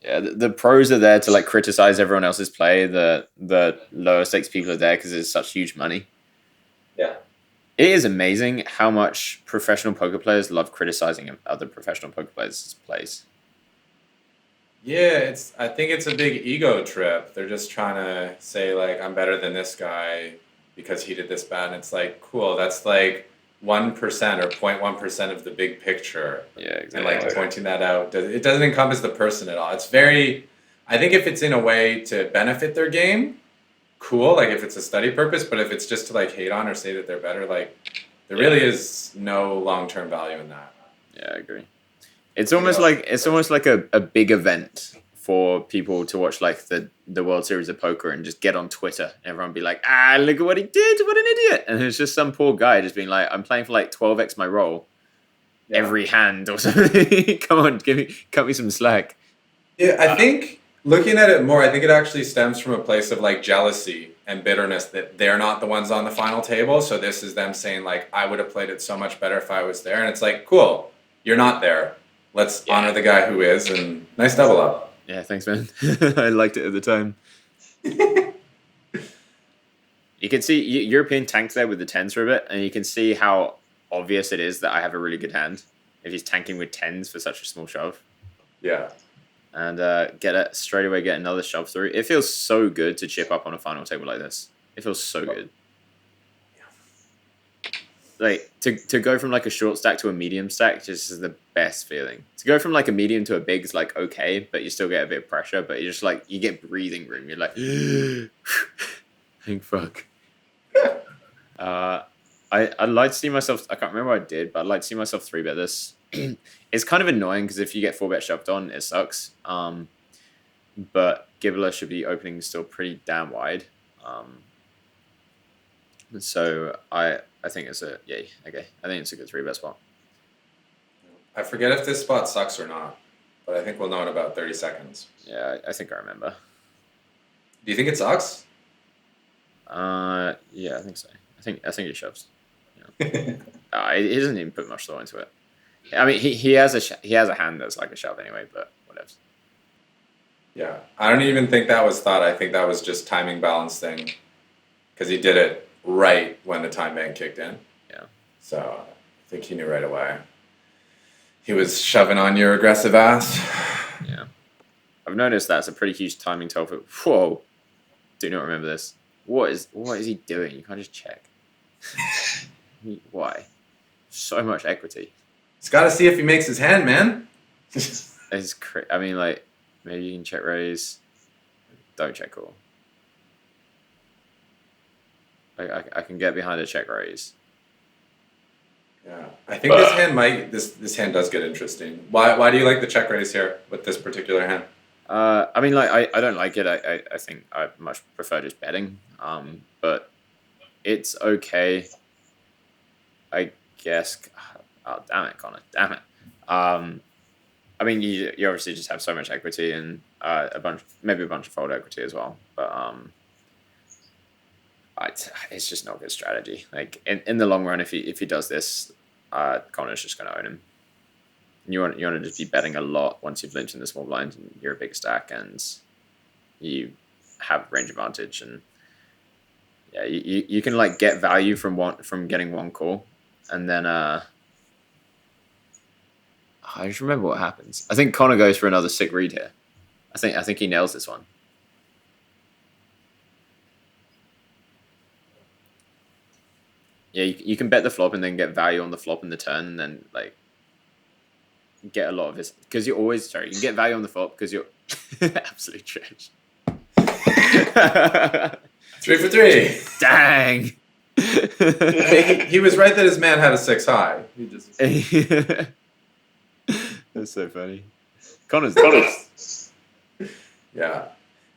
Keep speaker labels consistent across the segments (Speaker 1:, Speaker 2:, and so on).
Speaker 1: Yeah, the pros are there to like criticize everyone else's play. The lower stakes people are there because it's such huge money.
Speaker 2: Yeah.
Speaker 1: It is amazing how much professional poker players love criticizing other professional poker players' plays.
Speaker 3: Yeah, I think it's a big ego trip. They're just trying to say like I'm better than this guy because he did this bad. And it's like cool. That's like 1% or 0.1% of the big picture.
Speaker 1: Yeah, exactly.
Speaker 3: And like pointing that out, it doesn't encompass the person at all. It's very. I think if it's in a way to benefit their game, cool. Like if it's a study purpose, but if it's just to like hate on or say that they're better, like there really is no long-term value in that.
Speaker 1: Yeah, I agree. It's almost like a big event for people to watch like the World Series of Poker and just get on Twitter and everyone be like, look at what he did, what an idiot. And it's just some poor guy just being like, I'm playing for like 12x my roll every hand or something. Come on, cut me some slack.
Speaker 3: Yeah, I think looking at it more, I think it actually stems from a place of like jealousy and bitterness that they're not the ones on the final table. So this is them saying like, I would have played it so much better if I was there. And it's like, cool, you're not there. Let's honor the guy who is, and nice double up.
Speaker 1: Yeah, thanks, man. I liked it at the time. You can see European tanked there with the 10s for a bit, and you can see how obvious it is that I have a really good hand if he's tanking with 10s for such a small shove.
Speaker 3: Yeah.
Speaker 1: And get another shove through. It feels so good to chip up on a final table like this. It feels so good. Like to go from like a short stack to a medium stack just is the best feeling. To go from like a medium to a big is like okay, but you still get a bit of pressure, but you just like you get breathing room. You're like thank fuck. I'd like to see myself, I can't remember what I did, but I'd like to see myself 3-bet this. It's kind of annoying because if you get 4-bet shoved on, it sucks. But Gibbler should be opening still pretty damn wide. So I think it's a yay. Okay, I think it's a good 3-bet spot.
Speaker 3: I forget if this spot sucks or not, but I think we'll know in about 30 seconds.
Speaker 1: Yeah, I think I remember.
Speaker 3: Do you think it sucks?
Speaker 1: Yeah, I think so. I think it shoves. Yeah. He doesn't even put much thought into it. I mean, he has a hand that's like a shove anyway, but whatever.
Speaker 3: Yeah, I don't even think that was thought. I think that was just timing balance thing, because he did it right when the time bank kicked in.
Speaker 1: Yeah. So
Speaker 3: I think he knew right away. He was shoving on your aggressive ass.
Speaker 1: Yeah. I've noticed that's a pretty huge timing toll for. Whoa. Do not remember this. What is he doing? You can't just check. Why? So much equity.
Speaker 3: He's got to see if he makes his hand, man.
Speaker 1: I mean, like, maybe you can check raise. Don't check call. I can get behind a check raise.
Speaker 3: Yeah, I think this hand this hand does get interesting. Why do you like the check raise here with this particular hand?
Speaker 1: I mean, like, I don't like it. I think I much prefer just betting. But it's okay. I guess. Oh, damn it, Connor. Damn it. I mean, you obviously just have so much equity and maybe a bunch of fold equity as well. But it's just not a good strategy. Like in the long run, if he does this, Connor's just going to own him. You want to just be betting a lot once you've linked in the small blind and you're a big stack and you have range advantage, and yeah, you can like get value from getting one call, and then I just remember what happens. I think Connor goes for another sick read here. I think he nails this one. Yeah, you can bet the flop and then get value on the flop and the turn, and then like get a lot of this because you can get value on the flop because you're absolute trash.
Speaker 3: 3 for 3.
Speaker 1: Dang.
Speaker 3: He was right that his man had a 6 high. He just
Speaker 1: That's so funny. Connor's.
Speaker 3: Yeah,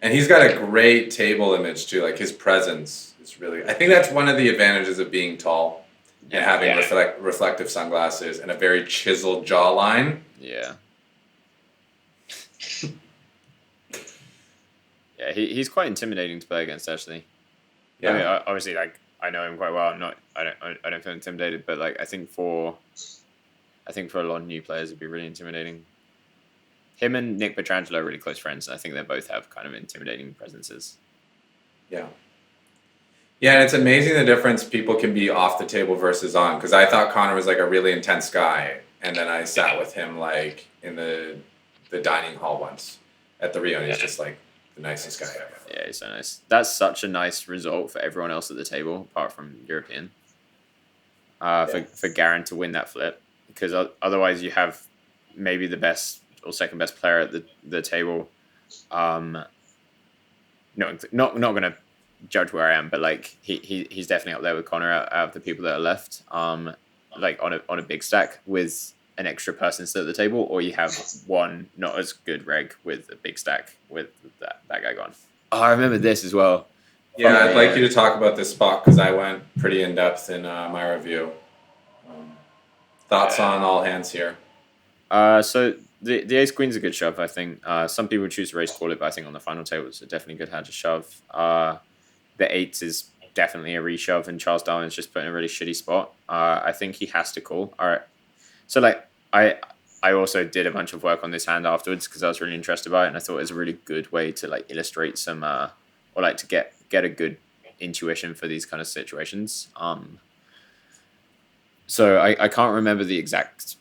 Speaker 3: and he's got a great table image too. Like his presence is really. I think that's one of the advantages of being tall and having reflective sunglasses and a very chiseled jawline.
Speaker 1: Yeah. Yeah, he's quite intimidating to play against, actually. Yeah. I mean, obviously, like I know him quite well. I don't feel intimidated, but like I think for a lot of new players, it'd be really intimidating. him and Nick Petrangelo are really close friends, and I think they both have kind of intimidating presences.
Speaker 3: Yeah. Yeah, and it's amazing the difference people can be off the table versus on. Because I thought Connor was like a really intense guy, and then I sat with him like in the dining hall once at the Rio, and he's just like the nicest guy ever.
Speaker 1: Yeah, he's so nice. That's such a nice result for everyone else at the table, apart from European. For Garen to win that flip, because otherwise you have maybe the best or second best player at the table. Not going to judge where I am, but like he's definitely up there with Connor out of the people that are left. Like on a big stack with an extra person still at the table, or you have one not as good reg with a big stack with that guy gone. Oh, I remember this as well.
Speaker 3: Yeah, I'd like you to talk about this spot because I went pretty in depth in my review. Thoughts on all hands here?
Speaker 1: So the ace queen's a good shove, I think. Some people choose to raise call it, but I think on the final table it's a definitely good hand to shove. The eights is definitely a reshove, and Charles Darwin's just put in a really shitty spot. I think he has to call. All right. So like I also did a bunch of work on this hand afterwards because I was really interested by it, and I thought it was a really good way to like illustrate some or like to get a good intuition for these kind of situations. So I can't remember the exact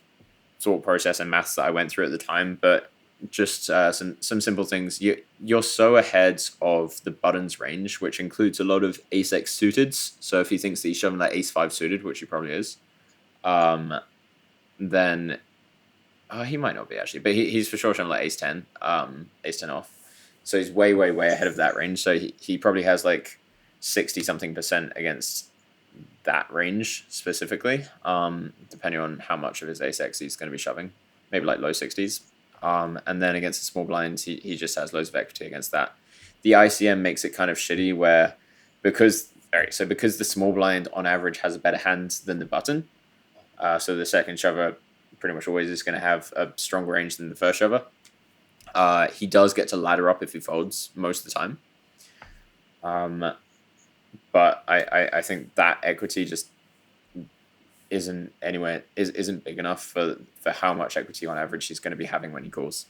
Speaker 1: thought process and maths that I went through at the time, but just some simple things. You're so ahead of the button's range, which includes a lot of ace x suiteds. So if he thinks that he's shoving like ace 5 suited, which he probably is, then he might not be actually, but he's for sure shoving like ace 10, ace 10 off. So he's way ahead of that range. So he probably has like 60 something % against that range specifically, depending on how much of his ace x he's going to be shoving, maybe like low 60s. And then against the small blinds, he just has loads of equity against that. The ICM makes it kind of shitty where because the small blind on average has a better hand than the button, so the second shover pretty much always is going to have a stronger range than the first shover. He does get to ladder up if he folds most of the time. But I think that equity just isn't big enough for how much equity on average he's going to be having when he calls.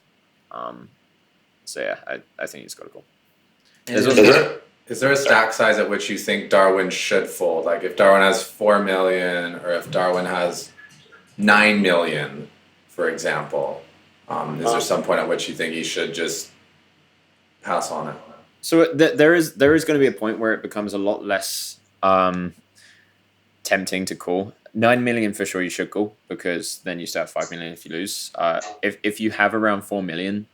Speaker 1: So yeah, I think he's got to call.
Speaker 3: Is there a stack size at which you think Darwin should fold? Like if Darwin has 4 million or if Darwin has 9 million, for example, is there some point at which you think he should just pass on it?
Speaker 1: So there is going to be a point where it becomes a lot less tempting to call. 9 million for sure you should call because then you still have 5 million if you lose. If you have around 4 million,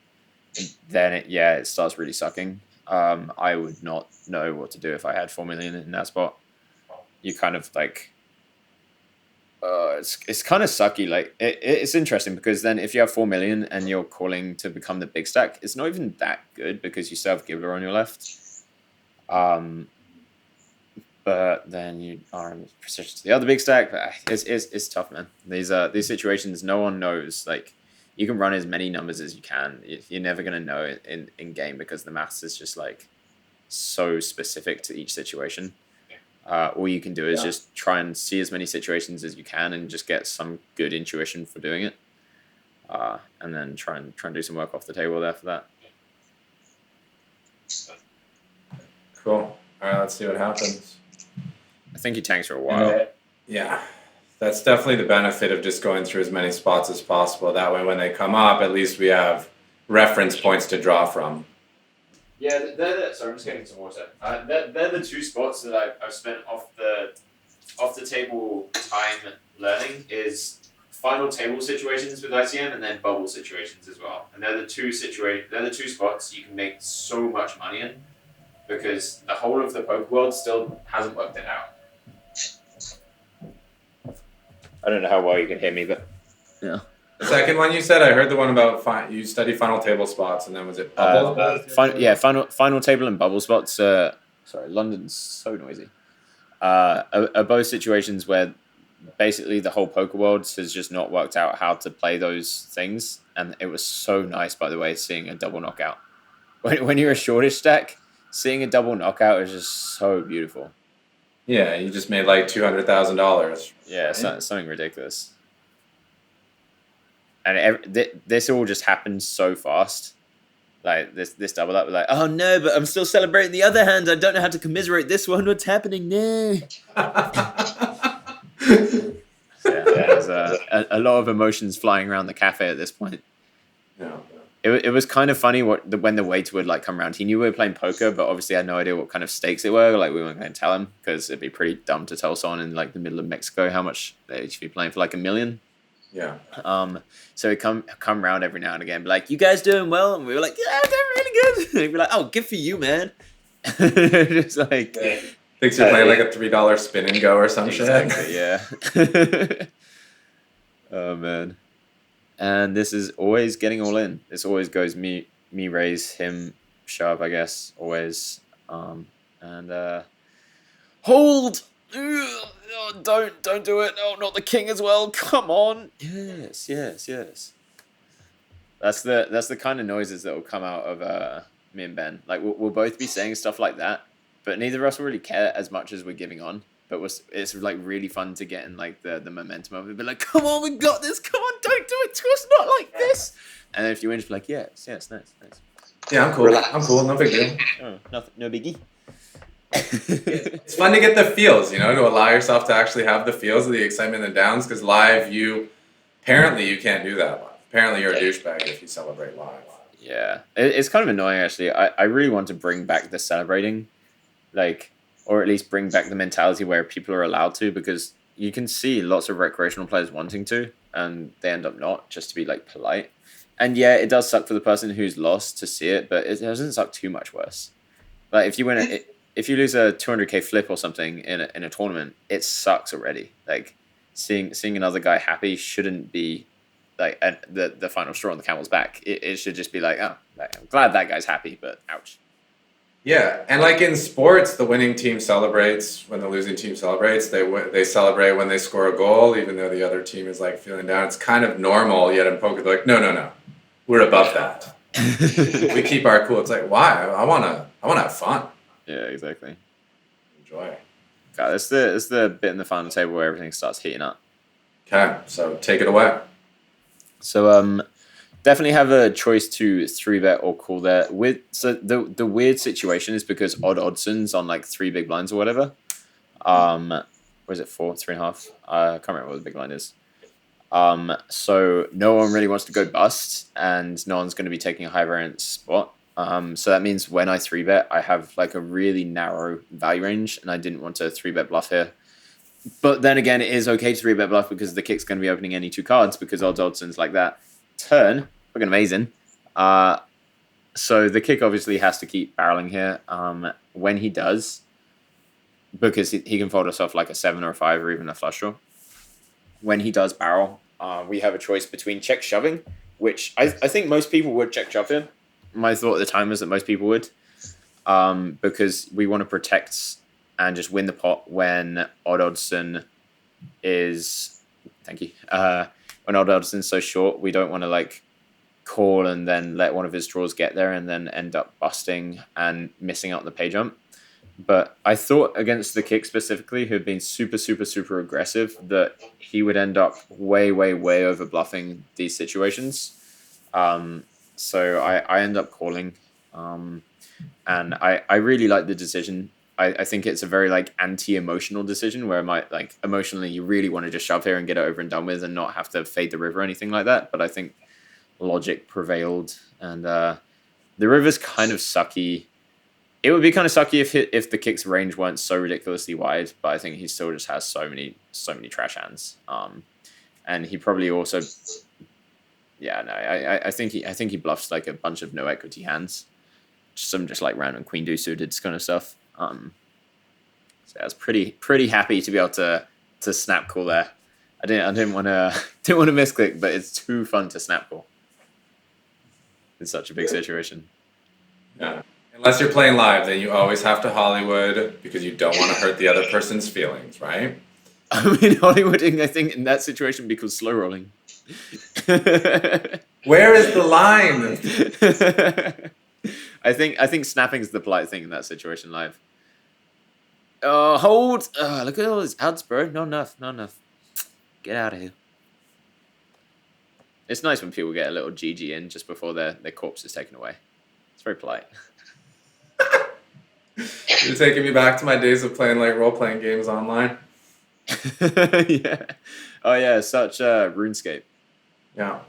Speaker 1: then it starts really sucking. I would not know what to do if I had 4 million in that spot. You kind of like it's kind of sucky. Like it's interesting because then if you have 4 million and you're calling to become the big stack, it's not even that good because you still have Gibbler on your left. But then you are in position to the other big stack. But it's tough, man. These situations, no one knows. Like you can run as many numbers as you can. You're never gonna know in game because the maths is just like so specific to each situation. All you can do is just try and see as many situations as you can and just get some good intuition for doing it. And then try and do some work off the table there for that.
Speaker 3: Cool. All right, let's see what happens.
Speaker 1: I think he tanks for a while.
Speaker 3: Yeah, that's definitely the benefit of just going through as many spots as possible. That way, when they come up, at least we have reference points to draw from.
Speaker 1: Yeah, sorry, I'm just getting some water. They're the two spots that I've spent off the table time learning is final table situations with ICM and then bubble situations as well. And they're the two spots you can make so much money in because the whole of the poker world still hasn't worked it out. I don't know how well you can hear me, but yeah.
Speaker 3: The second one you said, I heard the one about you study final table spots, and then was it bubble?
Speaker 1: Final table and bubble spots. Sorry, London's so noisy. Are both situations where basically the whole poker world has just not worked out how to play those things, and it was so nice, by the way, seeing a double knockout. When you're a shortish stack, seeing a double knockout is just so beautiful.
Speaker 3: Yeah, you just made like $200,000.
Speaker 1: Yeah, right? Something ridiculous. and this all just happened so fast. Like this double up, like, oh no, but I'm still celebrating the other hand. I don't know how to commiserate this one. What's happening? No. So yeah, there's a lot of emotions flying around the cafe at this point.
Speaker 3: Yeah.
Speaker 1: It was kind of funny when the waiter would like come around. He knew we were playing poker, but obviously I had no idea what kind of stakes it were. Like we weren't going to tell him because it'd be pretty dumb to tell someone in like the middle of Mexico how much they should be playing for like $1 million.
Speaker 3: Yeah.
Speaker 1: So he'd come round every now and again, be like, "You guys doing well?" And we were like, "Yeah, doing really good." And he'd be like, "Oh, good for you, man." Just like
Speaker 3: thinks you're playing like a $3 spin and go or some
Speaker 1: exactly,
Speaker 3: shit.
Speaker 1: Yeah. Oh man. And this is always getting all in. This always goes me raise, him shove, I guess, always. And hold. Oh, don't do it. No, not the king as well. Come on. Yes. That's the kind of noises that will come out of me and Ben. Like we'll both be saying stuff like that, but neither of us will really care as much as we're giving on. But it's like really fun to get in like the momentum of it. Be like, come on, we got this. Come on, don't do it to us, not like this. And then if you win, just be like, yes, nice.
Speaker 3: Yeah, I'm cool. Relax. I'm cool. No big deal.
Speaker 1: Oh, nothing, no biggie.
Speaker 3: It's fun to get the feels, to allow yourself to actually have the feels of the excitement and downs. Because live, apparently you can't do that live. Apparently you're a douchebag if you celebrate live.
Speaker 1: Yeah, it's kind of annoying actually. I really want to bring back the celebrating, like. Or at least bring back the mentality where people are allowed to, because you can see lots of recreational players wanting to, and they end up not, just to be like polite. And yeah, it does suck for the person who's lost to see it, but it doesn't suck too much worse. Like if you if you lose a 200k flip or something in a tournament, it sucks already. Like seeing another guy happy shouldn't be like the final straw on the camel's back. It should just be like, oh, I'm glad that guy's happy, but ouch.
Speaker 3: Yeah, and like in sports, the winning team celebrates when the losing team celebrates. They celebrate when they score a goal, even though the other team is like feeling down. It's kind of normal. Yet in poker, they're like, no, we're above that. We keep our cool. It's like, why? I wanna have fun.
Speaker 1: Yeah, exactly.
Speaker 3: Enjoy.
Speaker 1: God, it's the bit in the final table where everything starts heating up.
Speaker 3: Okay, so take it away.
Speaker 1: So definitely have a choice to 3-bet or call there. So the weird situation is because oddsons on like 3 big blinds or whatever. What is it, 4, 3.5? I can't remember what the big blind is. So no one really wants to go bust, and no one's going to be taking a high variance spot. So that means when I 3-bet, I have like a really narrow value range, and I didn't want to 3-bet bluff here. But then again, it is okay to 3-bet bluff because the kick's going to be opening any 2 cards because oddsons like that. Turn, looking amazing. So the kick obviously has to keep barreling here. When he does, because he can fold us off like a 7 or a 5 or even a flush draw. When he does barrel, we have a choice between check shoving, which I think most people would check shove here. My thought at the time was that most people would, because we want to protect and just win the pot when odd-oddson is... Thank you. When odd-oddson's so short, we don't want to like call and then let one of his draws get there and then end up busting and missing out on the pay jump. But I thought against the kick specifically, who had been super, super, super aggressive, that he would end up way, way, way over bluffing these situations. So I end up calling. And I really like the decision. I think it's a very like anti-emotional decision where like emotionally you really want to just shove here and get it over and done with and not have to fade the river or anything like that. But I think logic prevailed, and the river's kind of sucky. It would be kind of sucky if the kick's range weren't so ridiculously wide, but I think he still just has so many trash hands. And he probably also, I think he bluffs like a bunch of no equity hands, some just like random queen deuce suited kind of stuff. So I was pretty happy to be able to snap call there. I didn't want to misclick, but it's too fun to snap call. It's such a big situation.
Speaker 3: Yeah. Unless you're playing live, then you always have to Hollywood because you don't want to hurt the other person's feelings, right?
Speaker 1: I mean, Hollywooding, I think, in that situation because slow rolling.
Speaker 3: Where is the line?
Speaker 1: I think snapping is the polite thing in that situation live. Hold. Look at all these outs, bro. Not enough. Get out of here. It's nice when people get a little GG in just before their corpse is taken away. It's very polite.
Speaker 3: You're taking me back to my days of playing like role-playing games online.
Speaker 1: Yeah. Oh yeah, such RuneScape.
Speaker 3: Yeah.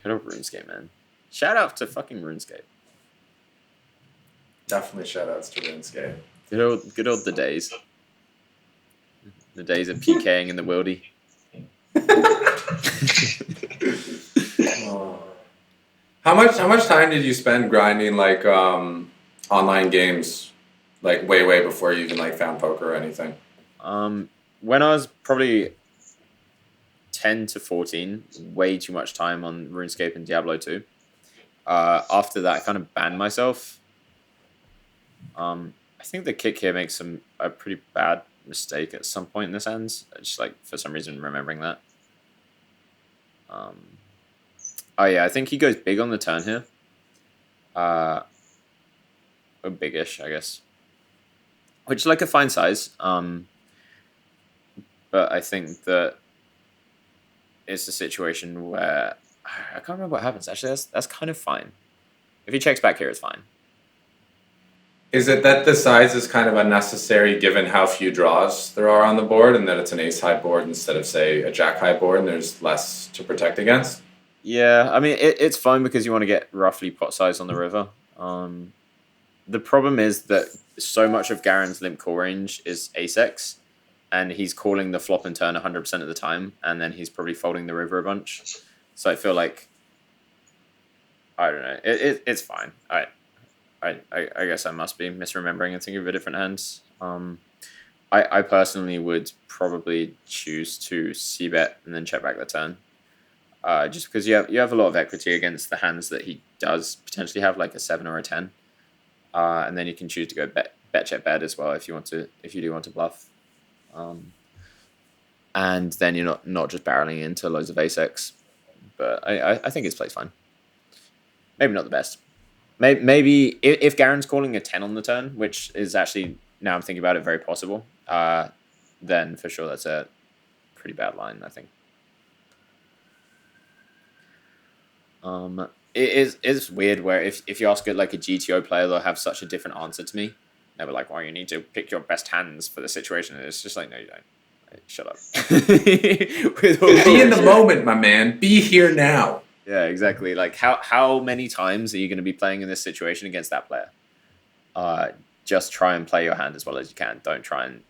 Speaker 1: Good old RuneScape, man. Shout out to fucking RuneScape.
Speaker 3: Definitely shoutouts to RuneScape.
Speaker 1: Good old the days. The days of PKing in the wildy.
Speaker 3: Oh. How much time did you spend grinding like online games, like way before you even like found poker or anything?
Speaker 1: When I was probably 10 to 14, way too much time on RuneScape and Diablo 2. After that, I kind of banned myself. I think the kick here makes a pretty bad mistake at some point in this ends. Just like for some reason remembering that. Oh yeah, I think he goes big on the turn here. Or biggish, I guess. Which is like a fine size. But I think that it's a situation where I can't remember what happens. Actually, that's kind of fine. If he checks back here, it's fine.
Speaker 3: Is it that the size is kind of unnecessary given how few draws there are on the board, and that it's an ace-high board instead of, say, a jack-high board, and there's less to protect against?
Speaker 1: Yeah, I mean, it's fine because you want to get roughly pot size on the river. The problem is that so much of Garen's limp call range is ace-x, and he's calling the flop and turn 100% of the time, and then he's probably folding the river a bunch. So I feel like, I don't know, it's fine. I guess I must be misremembering and thinking of a different hands. I personally would probably choose to c-bet and then check back the turn. Just because you have a lot of equity against the hands that he does potentially have, like a 7 or a 10. And then you can choose to go bet check bet as well if you do want to bluff. And then you're not just barreling into loads of ace-x. But I think it's played fine. Maybe not the best. Maybe if Garen's calling a 10 on the turn, which is actually, now I'm thinking about it, very possible, then for sure that's a pretty bad line, I think. It's weird where if you ask it like a GTO player, they'll have such a different answer to me. They'll be like, well, you need to pick your best hands for the situation. And it's just like, no, you don't. Like, shut up.
Speaker 3: Be in the moment, my man. Be here now.
Speaker 1: Yeah, exactly. Like how many times are you going to be playing in this situation against that player? Just try and play your hand as well as you can. Don't try and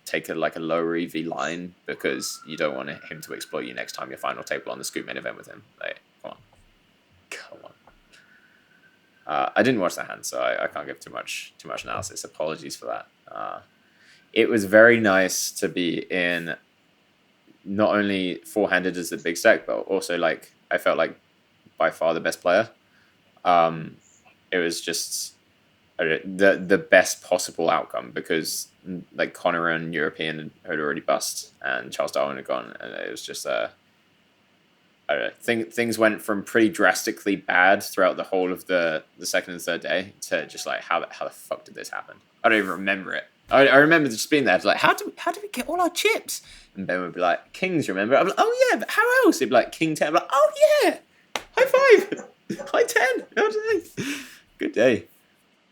Speaker 1: take a lower EV line because you don't want him to exploit you next time your final table on the Scoop Main Event with him. Like, come on. I didn't watch that hand, so I can't give too much analysis. Apologies for that. It was very nice to be in not only four-handed as the big stack, but also like I felt like by far the best player. It was just the best possible outcome because like Connor and European had already bust and Charles Darwin had gone, and it was just I don't know, things went from pretty drastically bad throughout the whole of the second and third day to just like how the fuck did this happen? I don't even remember it. I remember just being there, like, how do we get all our chips? And Ben would be like, kings, remember? I'm like, oh yeah, but how else? He'd be like, king 10. I'm like, oh yeah, high 5, high 10. Good day.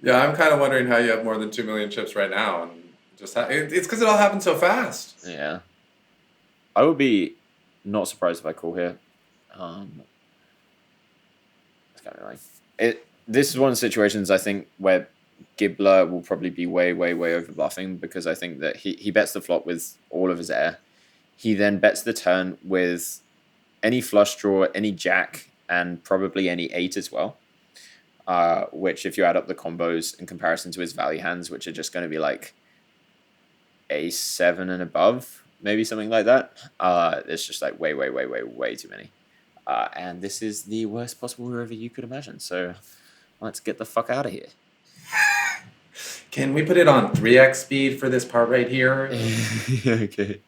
Speaker 3: Yeah, I'm kind of wondering how you have more than 2 million chips right now, and just it's because it all happened so fast.
Speaker 1: Yeah, I would be not surprised if I call here. It's kind of like it. This is one of the situations I think where Gibbler will probably be way over bluffing because I think that he bets the flop with all of his air. He then bets the turn with any flush draw, any jack, and probably any 8 as well. Which, if you add up the combos in comparison to his value hands, which are just going to be like A7 and above, maybe something like that, it's just like way too many. And this is the worst possible river you could imagine. So let's get the fuck out of here.
Speaker 3: Can we put it on 3x speed for this part right here?
Speaker 1: Okay.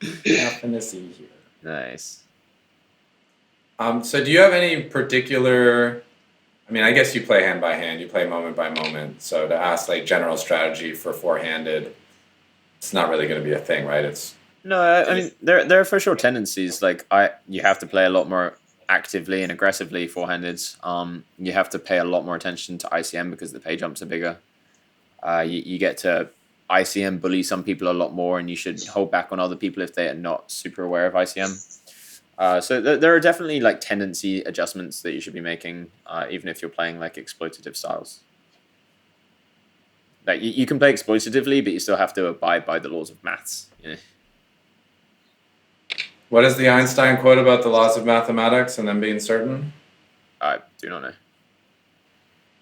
Speaker 3: Nothing to see here.
Speaker 1: Nice.
Speaker 3: So do you have any particular... I mean, I guess you play hand by hand. You play moment by moment. So to ask like general strategy for four-handed, it's not really going to be a thing, right? It's...
Speaker 1: No, I mean, there are for sure tendencies. Like you have to play a lot more actively and aggressively forehanded, you have to pay a lot more attention to ICM because the pay jumps are bigger. You get to ICM bully some people a lot more, and you should hold back on other people if they are not super aware of ICM. So there are definitely like tendency adjustments that you should be making, even if you're playing like exploitative styles. Like you can play exploitatively, but you still have to abide by the laws of maths. You know?
Speaker 3: What is the Einstein quote about the laws of mathematics and them being certain?
Speaker 1: I do not know.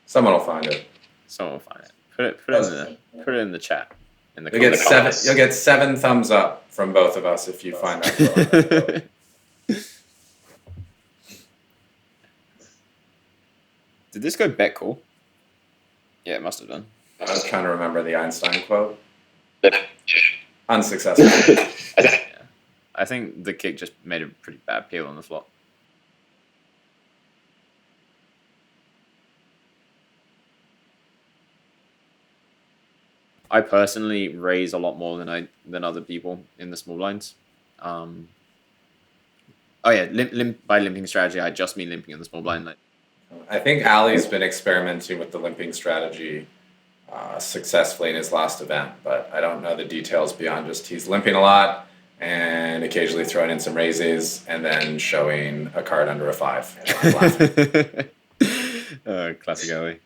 Speaker 3: Someone will find it.
Speaker 1: Someone will find it. Put it in the chat.
Speaker 3: You'll get 7 thumbs up from both of us if you find that.
Speaker 1: Did this go bet call? Yeah, it must have done.
Speaker 3: I was trying to remember the Einstein quote. Unsuccessful.
Speaker 1: Yeah. I think the kick just made a pretty bad peel on the flop. I personally raise a lot more than other people in the small blinds. Oh yeah, by limping strategy, I just mean limping in the small blind. Like,
Speaker 3: I think Ali's been experimenting with the limping strategy successfully in his last event, but I don't know the details beyond just he's limping a lot and occasionally throwing in some raises and then showing a card under a 5.
Speaker 1: Classic Ali.